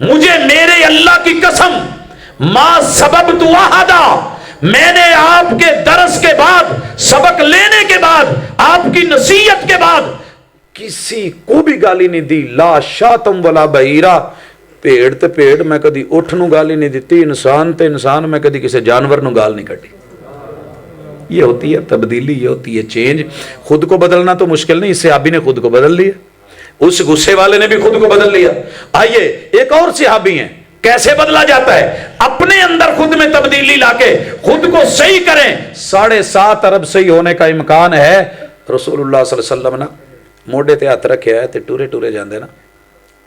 مجھے میرے اللہ کی قسم ما سبب تو احدا، میں نے آپ کے درس کے بعد، سبق لینے کے بعد، آپ کی نصیحت کے بعد کسی کو بھی گالی نہیں دی. لا شاتم ولا بہیرا، پیڑ تے پیڑ میں کدی اٹھ نو گالی نہیں دیتی، انسان تے انسان میں کدی کسی جانور نو گال نہیں کٹی. یہ ہوتی ہے تبدیلی، یہ ہوتی ہے چینج. خود کو بدلنا تو مشکل نہیں، اس صحابی نے خود کو بدل لیا، اس غصے والے نے بھی خود کو بدل لیا. آئیے ایک اور صحابی ہیں، کیسے بدلا جاتا ہے؟ اپنے اندر خود میں تبدیلی لا کے خود کو صحیح کریں. 7.5 ارب صحیح ہونے کا امکان ہے. رسول اللہ صلی اللہ علیہ وسلم نا موڈے تے ہاتھ رکھیا ہے تے ٹورے ٹورے جاندے نا،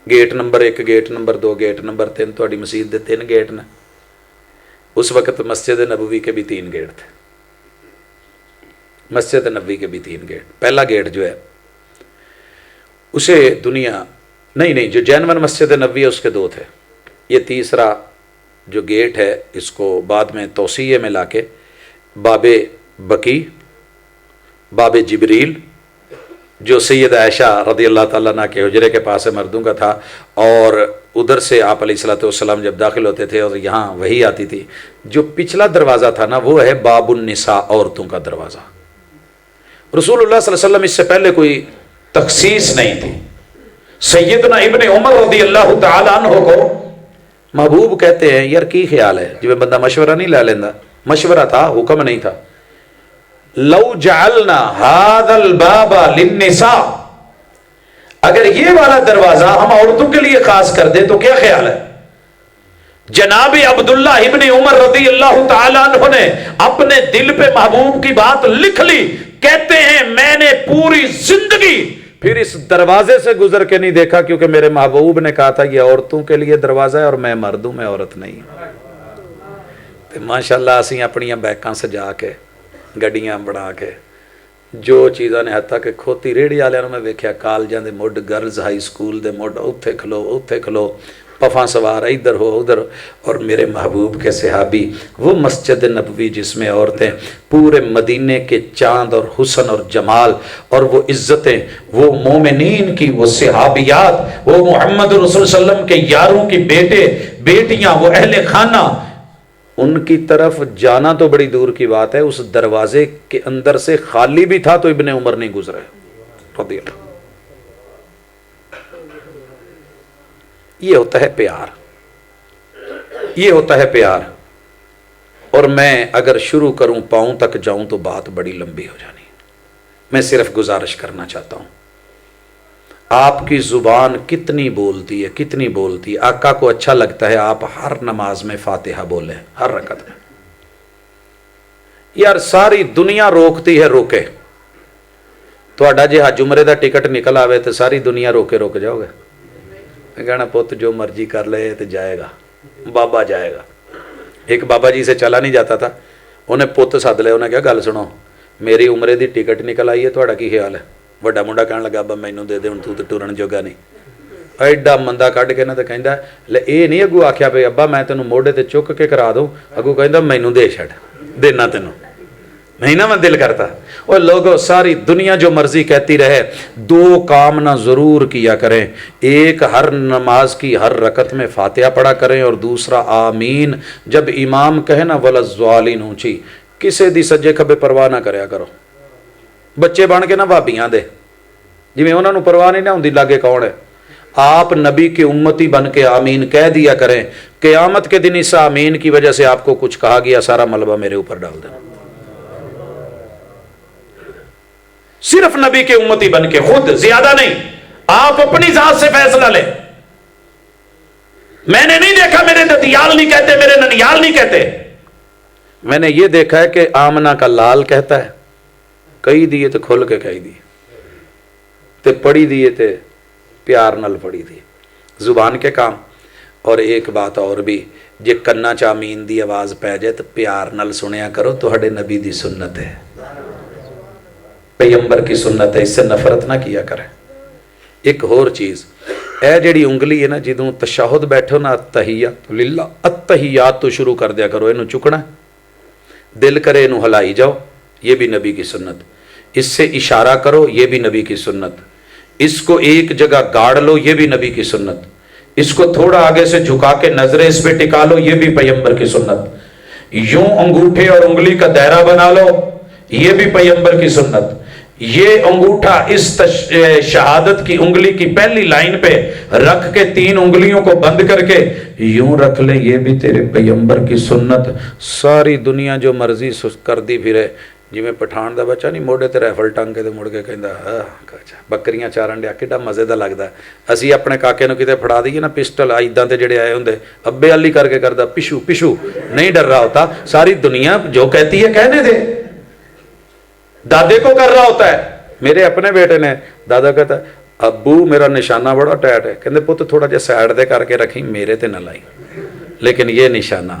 gate number 1، gate number 2، gate number 3. تھوڑی مسجد دے 3 گیٹ نے، اس وقت مسجد نبوی کے بھی 3 گیٹ تھے. مسجد نبوی کے بھی 3 گیٹ. پہلا گیٹ جو ہے اسے دنیا نہیں، جو جینون مسجد نبوی ہے اس کے 2 تھے. یہ تیسرا جو گیٹ ہے اس کو بعد میں توسیع میں لا کے باب بقی، باب جبریل جو سید عائشہ رضی اللہ تعالیٰ عنہ کے حجرے کے پاس مردوں کا تھا، اور ادھر سے آپ علیہ الصلوۃ والسلام جب داخل ہوتے تھے اور یہاں وہی آتی تھی. جو پچھلا دروازہ تھا نا وہ ہے باب النساء، عورتوں کا دروازہ. رسول اللہ صلی اللہ علیہ وسلم اس سے پہلے کوئی تخصیص نہیں تھی. سیدنا ابن عمر رضی اللہ تعالیٰ عنہ کو محبوب کہتے ہیں، یار کی خیال ہے جو بندہ مشورہ نہیں لے لینا؟ مشورہ تھا، حکم نہیں تھا. لو جعلنا هذا الباب للنساء، اگر یہ والا دروازہ ہم عورتوں کے لیے خاص کر دیں تو کیا خیال ہے؟ جناب عبداللہ ابن عمر رضی اللہ تعالیٰ عنہ نے اپنے دل پہ محبوب کی بات لکھ لی. کہتے ہیں میں نے پوری زندگی پھر اس دروازے سے گزر کے نہیں دیکھا، کیونکہ میرے محبوب نے کہا تھا یہ عورتوں کے لیے دروازہ ہے اور میں مرد ہوں، میں عورت نہیں. ماشاءاللہ اسی اپنی بیکاں سجا کے، گڈیاں بنا کے، جو چیزاں نے حتیٰ کہ کھوتی ریڑھی والوں میں ویکھیا کالجاں دے مڈ، گرلز ہائی سکول دے مڈ، اوتھے کھلو پفاں سوار ادھر ہو ادھر. اور میرے محبوب کے صحابی، وہ مسجد نبوی جس میں عورتیں پورے مدینے کے چاند اور حسن اور جمال اور وہ عزتیں، وہ مومنین کی وہ صحابیات، وہ محمد رسول صلی اللہ علیہ وسلم کے یاروں کی بیٹے بیٹیاں، وہ اہل خانہ، ان کی طرف جانا تو بڑی دور کی بات ہے. اس دروازے کے اندر سے خالی بھی تھا تو ابن عمر نہیں گزرے رضی اللہ. یہ ہوتا ہے پیار، یہ ہوتا ہے پیار. اور میں اگر شروع کروں پاؤں تک جاؤں تو بات بڑی لمبی ہو جانی. میں صرف گزارش کرنا چاہتا ہوں، آپ کی زبان کتنی بولتی ہے، کتنی بولتی ہے. آقا کو اچھا لگتا ہے آپ ہر نماز میں فاتحہ بولیں، ہر رکعت میں. یار ساری دنیا روکتی ہے، روکے. تھوڑا جی جمعے دا ٹکٹ نکل آوے تو ساری دنیا روکے روک جاؤ گے. کہنا پوت جو مرضی کر لے تو جائے گا، بابا جائے گا. ایک بابا جی سے چلا نہیں جاتا تھا، انہیں پوت سد لے، انہیں کیا گل سنو میری عمرے دی ٹکٹ نکل آئی ہے، تھوڑا کی خیال ہے؟ وڈا منڈا کہنے لگا ابا مینوں دے دے، ہن تو ٹرن جوگا نہیں. ایڈا مندا کڈ کے نہ تے کہندا لے اے نہیں اگو آکھیا پے ابا میں تینوں موڈے تے چک کے کرا دوں، اگو کہندا مینوں دے چھڑ، دینا تینوں نہیں نا میں دل کرتا. اور لوگوں ساری دنیا جو مرضی کہتی رہے، 2 کام نہ ضرور کیا کریں. ایک ہر نماز کی ہر رکعت میں فاتحہ پڑھا کریں، اور دوسرا آمین جب امام کہے نا ولا الضالین اونچی، کسے دی سجے کھبے پرواہ نہ کریا کرو. بچے بن کے نہ بھابیاں دے جی انہوں نے پرواہ نہیں نہ ہوندی لاگے کون ہے. آپ نبی کی امتی بن کے آمین کہہ دیا کریں. قیامت کے دن اس آمین کی وجہ سے آپ کو کچھ کہا گیا سارا ملبہ میرے اوپر ڈال دینا. صرف نبی کے امتی بن کے، خود زیادہ نہیں. آپ اپنی ذات سے فیصلہ لیں. میں نے نہیں دیکھا میرے ددیال نہیں کہتے، میرے ننیال نہیں کہتے. میں نے یہ دیکھا ہے کہ آمنہ کا لال کہتا ہے کئی دیے تو کھل کے کہی دی تے پڑھی دیے تے پیار نل پڑھی دی. زبان کے کام. اور ایک بات اور بھی، جے کنا چ آمین دی آواز پہ جائے تو پیار نل سنیا کرو، تہاڈے نبی دی سنت ہے، پیغمبر کی سنت ہے، اس سے نفرت نہ کیا کریں. ایک اور چیز، اے جڑی انگلی ہے نا جدوں تشہد بیٹھو نا التحیات للہ، التحیات تو شروع کر دیا کرو. اینو چکنا، دل کرے اینو ہلائی جاؤ، یہ بھی نبی کی سنت. اس سے اشارہ کرو، یہ بھی نبی کی سنت. اس کو ایک جگہ گاڑ لو، یہ بھی نبی کی سنت. اس کو تھوڑا آگے سے جھکا کے نظریں اس پہ ٹکا لو، یہ بھی پیغمبر کی سنت. یوں انگوٹھے اور انگلی کا دائرہ بنا لو، یہ بھی پیغمبر کی سنت. یہ انگوٹھا اس شہادت کی انگلی کی پہلی لائن پہ رکھ کے 3 انگلیوں کو بند کر کے یوں رکھ لیں، یہ بھی تیرے پیغمبر کی سنت. ساری دنیا جو مرضی کر دی پھرے، جی میں پٹھان دا بچہ نہیں موڑے تے رائفل ٹنگ کے تے مڑ کے کہندا بکریاں چارن ڈیا کیڈا مزے دا لگدا. اسی اپنے کاکے نو کتے پھڑا دئیے نا پسٹل ایداں تے جڑے آئے ہوندے ابے علی کر کے کردا پشو پشو، نہیں ڈر رہا ہوتا. ساری دنیا جو کہتی ہے کہنے دے. دادے کو کر رہا ہوتا ہے. میرے اپنے بیٹے نے دادا کہتا ہے ابو میرا نشانہ بڑا ٹائٹ ہے، کہندے پت تھوڑا جا سائڈ دے کر کے رکھیں، میرے تے نہ لائی. لیکن یہ نشانہ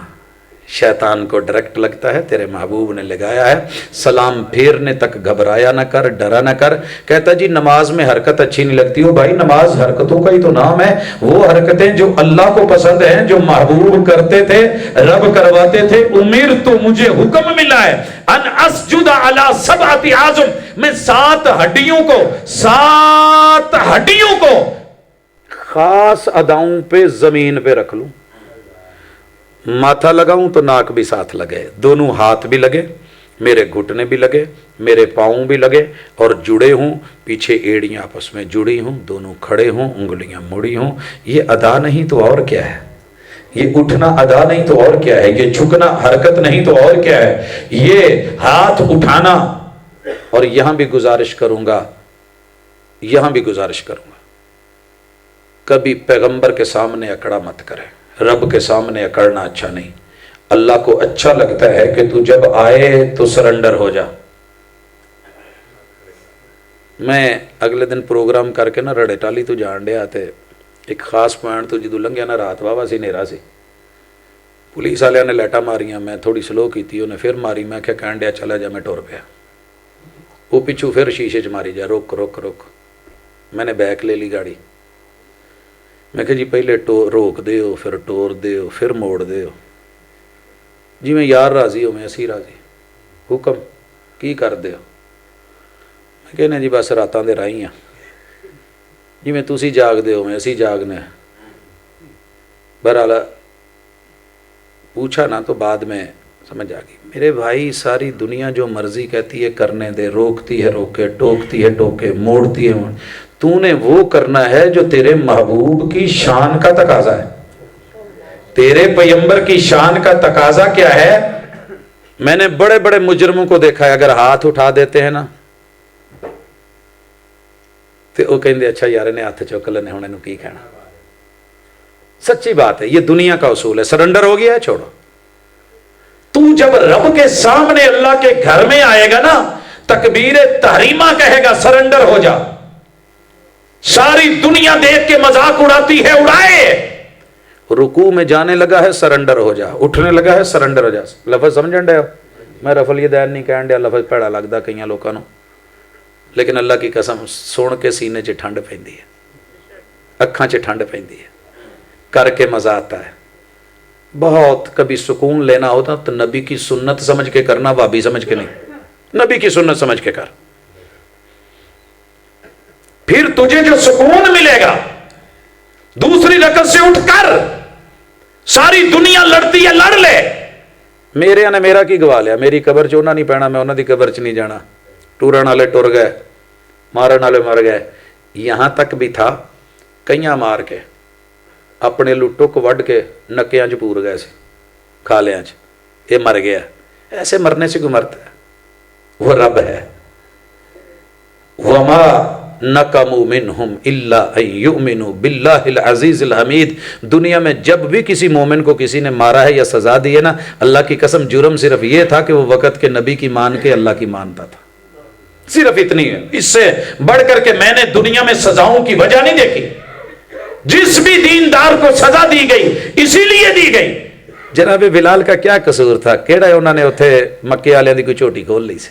شیطان کو ڈائریکٹ لگتا ہے، تیرے محبوب نے لگایا ہے. سلام پھیرنے تک گھبرایا نہ کر، ڈرا نہ کر. کہتا جی نماز میں حرکت اچھی نہیں لگتی. ہو بھائی نماز حرکتوں کا ہی تو نام ہے. وہ حرکتیں جو اللہ کو پسند ہیں، جو محبوب کرتے تھے، رب کرواتے تھے. امیر تو مجھے حکم ملا ہے ان اسجد علی 7 اعظم، میں 7 ہڈیوں کو خاص اداؤں پہ زمین پہ رکھ لوں. ماتھا لگاؤں تو ناک بھی ساتھ لگے، دونوں ہاتھ بھی لگے، میرے گھٹنے بھی لگے، میرے پاؤں بھی لگے اور جڑے ہوں، پیچھے ایڑیاں آپس میں جڑی ہوں، دونوں کھڑے ہوں، انگلیاں مڑی ہوں. یہ ادا نہیں تو اور کیا ہے؟ یہ اٹھنا ادا نہیں تو اور کیا ہے؟ یہ جھکنا حرکت نہیں تو اور کیا ہے؟ یہ ہاتھ اٹھانا. اور یہاں بھی گزارش کروں گا کبھی پیغمبر کے سامنے اکڑا مت کرے. رب کے سامنے اکڑنا اچھا نہیں. اللہ کو اچھا لگتا ہے کہ تو جب آئے تو سرنڈر ہو جا. میں اگلے دن پروگرام کر کے نا رڑے ٹالی تو جان ڈیا تے ایک خاص پوائنٹ تو جدو لنگیا نا رات واوا سی نیرا سی، پولیس والے نے لائٹاں ماریاں، میں تھوڑی سلو کی تھی، انہیں پھر ماری. میں کیا کہن ڈیا چلا جا، میں ٹور پیا. وہ پچھو پھر شیشے چ ماری جا، روک روک روک. میں نے بیک لے لی گاڑی. میں کہا جی پہلے روک دیو، پھر ٹور دیو، پھر موڑ دیو. جی میں یار راضی ہو، میں اسی راضی. حکم کی کر دیو؟ میں کہنا جی بس راتاں دے رائی ہیں. جی میں تسی جاگ دیو، میں اسی جاگنے. بہرحال پوچھا نا تو بعد میں سمجھ آ گئی. میرے بھائی ساری دنیا جو مرضی کہتی ہے کرنے دے، روکتی ہے روکے، ٹوکتی ہے ٹوکے، موڑتی ہے. تو نے وہ کرنا ہے جو تیرے محبوب کی شان کا تقاضا ہے. تیرے پیغمبر کی شان کا تقاضا کیا ہے؟ میں نے بڑے بڑے مجرموں کو دیکھا ہے، اگر ہاتھ اٹھا دیتے ہیں نا تو وہ کہندے اچھا یار نے ہاتھ چک لینے، ہونے کی کہنا. سچی بات ہے، یہ دنیا کا اصول ہے. سرنڈر ہو گیا ہے، چھوڑو. تو جب رب کے سامنے اللہ کے گھر میں آئے گا نا، تکبیر تحریمہ کہے گا سرنڈر ہو جا. ساری دنیا دیکھ کے مذاق اڑاتی ہے، اڑائے. رکوع میں جانے لگا ہے سرنڈر ہو جا، اٹھنے لگا ہے سرنڈر ہو جا. لفظ سمجھن ڈے ہو؟ میں رفل یہ دین نہیں کہن ڈیا، لفظ پیڑا لگتا کئی لوگوں نو، لیکن اللہ کی قسم سن کے سینے چ ٹھنڈ پیندی ہے، اکھاں چ ٹھنڈ پیندی ہے، کر کے مزہ آتا ہے. بہت کبھی سکون لینا ہوتا تو نبی کی سنت سمجھ کے کرنا، وابی سمجھ کے نہیں، نبی کی سنت سمجھ کے کر. پھر تجھے جو سکون ملے گا، دوسری رکعت سے اٹھ کر ساری دنیا لڑتی ہے، لڑ لے. میرے نے میرا کی گوا لیا، میری قبر چ انہاں نہیں پینا، میں انہاں دی قبر چ نہیں جانا. ٹورن والے ٹر گئے، مارن والے مر گئے. یہاں تک بھی تھا کئیاں مار کے اپنے لٹو کو وڈ کے نکیاں چ پور گئے سے، کھالیاں چ. یہ مر گیا. ایسے مرنے سے کوئی مرتا ہے؟ وہ رب ہے. وما نقموا منہم الا ان یؤمنوا باللہ العزیز الحمید. دنیا میں جب بھی کسی مومن کو کسی نے مارا ہے یا سزا دی ہے نا، اللہ کی قسم جرم صرف یہ تھا کہ وہ وقت کے نبی کی مان کے اللہ کی مانتا تھا. صرف اتنی ہے، اس سے بڑھ کر کے میں نے دنیا میں سزاؤں کی وجہ نہیں دیکھی. جس بھی دیندار کو سزا دی گئی اسی لیے دی گئی. جناب بلال کا کیا قصور تھا؟ کیڑا انہوں نے اتنے مکے والوں کی کوئی چوٹی کھول لی سی.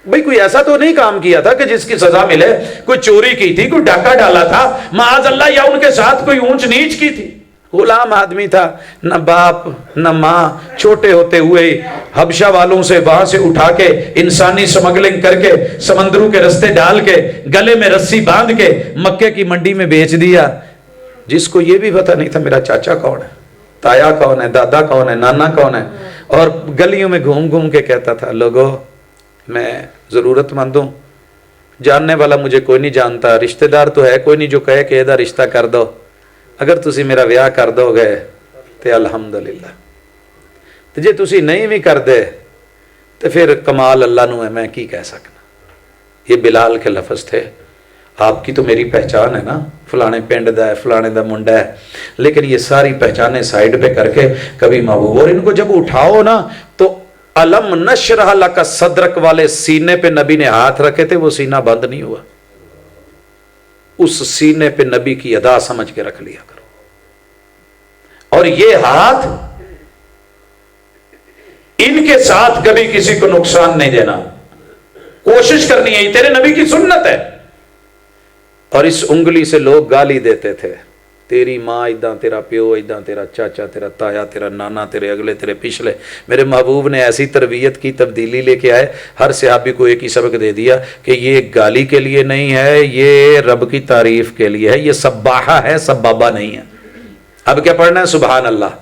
بھئی کوئی ایسا تو نہیں کام کیا تھا کہ جس کی سزا ملے. کوئی چوری کی تھی، کوئی ڈاکہ ڈالا تھا معاذ اللہ، یا ان کے ساتھ کوئی اونچ نیچ کی تھی. غلام آدمی تھا، نہ باپ نہ ماں. چھوٹے ہوتے ہوئے حبشہ والوں سے وہاں سے اٹھا کے انسانی سمگلنگ کر کے سمندروں کے رستے ڈال کے گلے میں رسی باندھ کے مکے کی منڈی میں بیچ دیا. جس کو یہ بھی پتہ نہیں تھا میرا چاچا کون ہے، تایا کون ہے، دادا کون ہے، نانا کون ہے، اور گلیوں میں گھوم گھوم کے کہتا تھا لوگوں میں ضرورت مند ہوں، جاننے والا مجھے کوئی نہیں جانتا، رشتہ دار تو ہے کوئی نہیں جو کہے کہ یہ رشتہ کر دو، اگر تسی میرا بیاہ کر دو گے تو الحمدللہ، تو جے تسی نہیں بھی کر دے تو پھر کمال اللہ نو ہے، میں کی کہہ سکنا۔ یہ بلال کے لفظ تھے، آپ کی تو میری پہچان ہے نا، فلانے پنڈ دا ہے، فلانے دا منڈا ہے، لیکن یہ ساری پہچانیں سائیڈ پہ کر کے کبھی محبوب، اور ان کو جب اٹھاؤ نا تو علم نشرح لک صدرک والے سینے پہ نبی نے ہاتھ رکھے تھے، وہ سینہ بند نہیں ہوا، اس سینے پہ نبی کی ادا سمجھ کے رکھ لیا کرو، اور یہ ہاتھ ان کے ساتھ کبھی کسی کو نقصان نہیں دینا، کوشش کرنی ہے، یہ تیرے نبی کی سنت ہے۔ اور اس انگلی سے لوگ گالی دیتے تھے، تیری ماں ایداں، تیرا پیو ایداں، تیرا چاچا، تیرا تایا، تیرا نانا، تیرے اگلے، تیرے پچھلے۔ میرے محبوب نے ایسی تربیت کی، تبدیلی لے کے آئے، ہر صحابی کو ایک ہی سبق دے دیا کہ یہ گالی کے لیے نہیں ہے، یہ رب کی تعریف کے لیے ہے، یہ سباحہ ہے، سبابہ نہیں ہے۔ اب کیا پڑھنا ہے؟ سبحان اللہ۔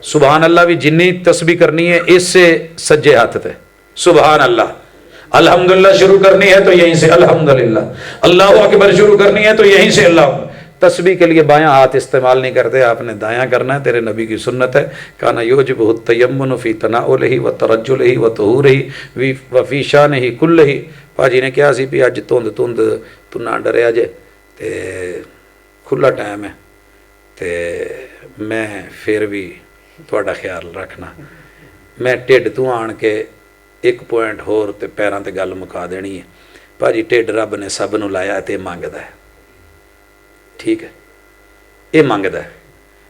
سبحان اللہ بھی جنی تسبیح کرنی ہے اس سے سجے ہاتھ تھے، سبحان اللہ۔ الحمدللہ شروع کرنی ہے تو یہیں سے الحمدللہ، اللہ اکبر شروع کرنی ہے تو یہیں سے اللہ اکبر۔ تسبیح کے لیے بایاں ہاتھ استعمال نہیں کرتے، آپ نے دایاں کرنا ہے، تیرے نبی کی سنت ہے۔ کانا یوجبہ التیمن فی تناولہ وترجلہ وطہورہ وفی شانہ کلہ۔ پاجی نے کہا سی بھی اج تند تو نہ ڈریا جے تے کھلا ٹائم ہے تے میں پھر بھی تھوڑا خیال رکھنا، میں ٹھڈ تو آن کے ایک پوائنٹ ہور تے پیراں تے گل مکا دینی ہے۔ پاجی ٹھڈ رب نے سب نو لایا تے مانگدا ہے، ٹھیک ہے، یہ مانگدا ہے،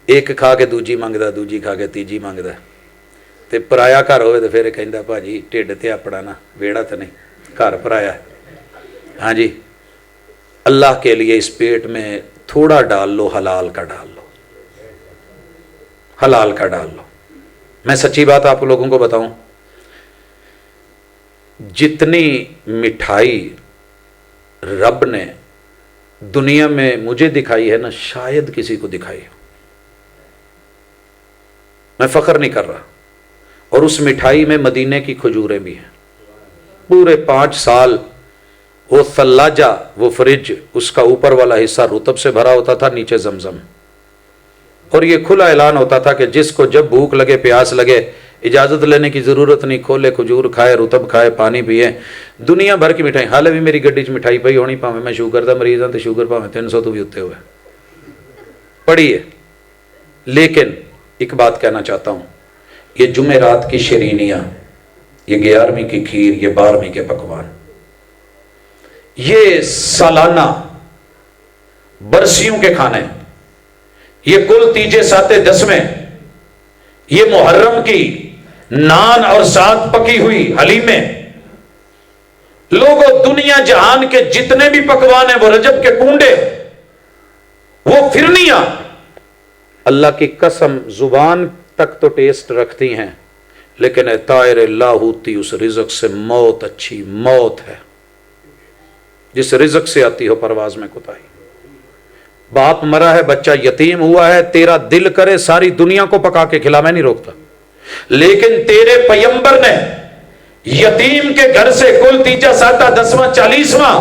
ایک کھا کے دوجی مانگدا، دوجی کھا کے تیجی مانگدا ہے، تے پرایا گھر ہوئے تے پھر کہندا پاجی ٹھڈ تے اپنا نا، ویڑا تے نہیں، گھر پرایا ہے۔ ہاں جی، اللہ کے لیے اس پیٹ میں تھوڑا ڈال لو، حلال کا ڈال لو، حلال کا ڈال لو۔ میں سچی بات آپ لوگوں کو بتاؤں، جتنی مٹھائی رب نے دنیا میں مجھے دکھائی ہے نا، شاید کسی کو دکھائی ہو، میں فخر نہیں کر رہا۔ اور اس مٹھائی میں مدینے کی کھجوریں بھی ہیں، پورے 5 سال وہ ثلاجہ، وہ فریج، اس کا اوپر والا حصہ رطب سے بھرا ہوتا تھا، نیچے زمزم، اور یہ کھلا اعلان ہوتا تھا کہ جس کو جب بھوک لگے، پیاس لگے، اجازت لینے کی ضرورت نہیں، کھولے کھجور کھائے، رطب کھائے، پانی پیے۔ دنیا بھر کی مٹھائی، حالے بھی میری گڈی چ مٹھائی پئی ہونی، پاویں میں شوگر دا مریض ہاں تو شوگر پاویں 300 تو بھی اتنے ہوئے پڑی ہے۔ لیکن ایک بات کہنا چاہتا ہوں، یہ جمعرات کی شیرینیاں، یہ 11ویں کی کھیر، یہ 12ویں کے پکوان، یہ سالانہ برسیوں کے کھانے، یہ کل تیجے ساتے 10ویں، یہ محرم کی نان اور ساتھ پکی ہوئی حلیمیں، لوگوں دنیا جہان کے جتنے بھی پکوان ہیں، وہ رجب کے کنڈے، وہ پھرنیاں، اللہ کی قسم زبان تک تو ٹیسٹ رکھتی ہیں، لیکن اے طائر لاہوتی، اس رزق سے موت اچھی موت ہے، جس رزق سے آتی ہو پرواز میں کوتاہی۔ باپ مرا ہے، بچہ یتیم ہوا ہے، تیرا دل کرے ساری دنیا کو پکا کے کھلا، میں نہیں روکتا، لیکن تیرے پیمبر نے یتیم کے گھر سے کل تیجا ساتا 10واں 40واں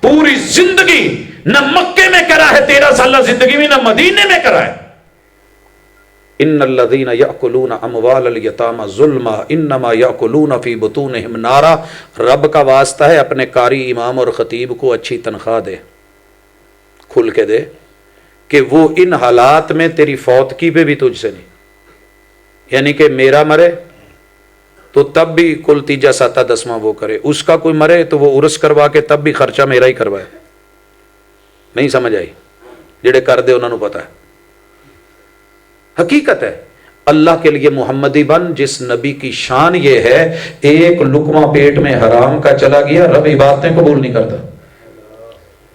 پوری زندگی نہ مکے میں کرا ہے، 13 سالہ زندگی میں، نہ مدینے میں کرا ہے۔ ان الذین یاکلون اموال الیتامی ظلما انما یاکلون فی بطونہم نارا۔ رب کا واسطہ ہے، اپنے قاری، امام اور خطیب کو اچھی تنخواہ دے، کھل کے دے، کہ وہ ان حالات میں تیری فوتگی پہ بھی تجھ سے نہیں، یعنی کہ میرا مرے تو تب بھی کل تیجا ساتا 10واں وہ کرے، اس کا کوئی مرے تو وہ عرس کروا کے تب بھی خرچہ میرا ہی کروائے۔ نہیں سمجھ آئی؟ جڑے کر دے انہوں نے پتا ہے، حقیقت ہے۔ اللہ کے لیے محمدی بن، جس نبی کی شان یہ ہے، ایک لقمہ پیٹ میں حرام کا چلا گیا، رب عبادتیں قبول نہیں کرتا۔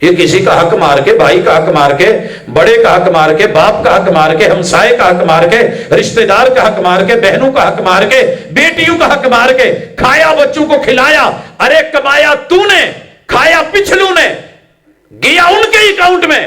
یہ کسی کا حق مار کے، بھائی کا حق مار کے، بڑے کا حق مار کے، باپ کا حق مار کے، ہمسائے کا حق مار کے، رشتہ دار کا حق مار کے، بہنوں کا حق مار کے، بیٹیوں کا حق مار کے کھایا، بچوں کو کھلایا، ارے کمایا تو نے، کھایا پچھلوں نے، گیا ان کے اکاؤنٹ میں،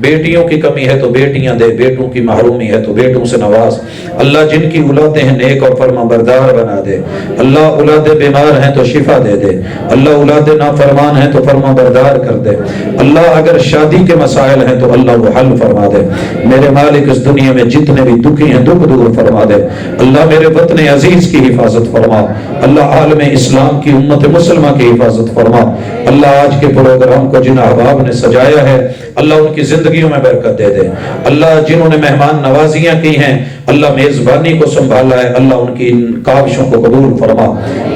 بیٹیوں کی کمی ہے تو بیٹیاں دے، بیٹوں کی محرومی ہے تو بیٹوں سے نواز۔ اللہ جن کی اولادیں ہیں نیک اور فرما بردار بنا دے۔ اللہ اولادیں بیمار ہیں تو شفا دے دے۔ اللہ اولادیں نافرمان ہیں تو فرما بردار کر دے۔ اللہ اگر شادی کے مسائل ہیں تو اللہ وہ حل فرما دے۔ میرے مالک اس دنیا میں جتنے بھی دکھی ہیں دکھ دور فرما دے۔ اللہ میرے وطن عزیز کی حفاظت فرما۔ اللہ عالم اسلام کی امت مسلمہ کی حفاظت فرما۔ اللہ آج کے پروگرام کو جن احباب نے سجایا ہے اللہ ان کی زندگیوں میں برکت دے دے۔ اللہ جنہوں نے مہمان نوازیاں کی ہیں اللہ میزبانی کو سنبھالا ہے اللہ ان کی ان کاوشوں کو قبول فرما۔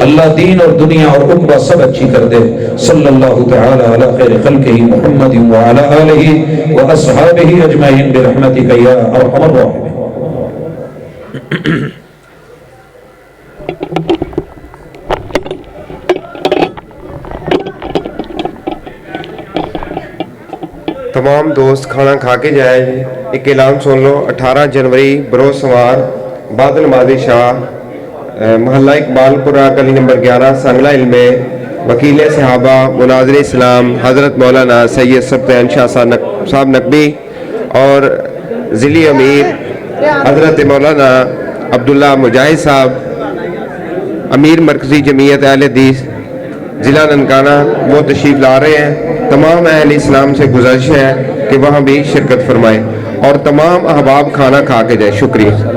اللہ دین اور دنیا اور عقبہ سب اچھی کر دے۔ صلی اللہ تعالی علی خیر خلقہ محمد وعلی آلہ واصحابہ اجمعین برحمتک یا ارحم الراحمین۔ تمام دوست کھانا کھا کے جائیں۔ ایک اعلان سن لو، 18 جنوری بروز سوار بادل مادی شاہ، محلہ اقبال پورہ، گلی نمبر 11، سنگلہ علم میں وکیل صحابہ مناظر اسلام حضرت مولانا سید سبطین شاہ صاحب نقوی اور ضلعی امیر حضرت مولانا عبداللہ مجاہد صاحب امیر مرکزی جمعیت اہل حدیث ضلع ننکانہ وہ تشریف لا رہے ہیں۔ تمام اہل اسلام سے گزارش ہے کہ وہاں بھی شرکت فرمائیں اور تمام احباب کھانا کھا کے جائیں۔ شکریہ۔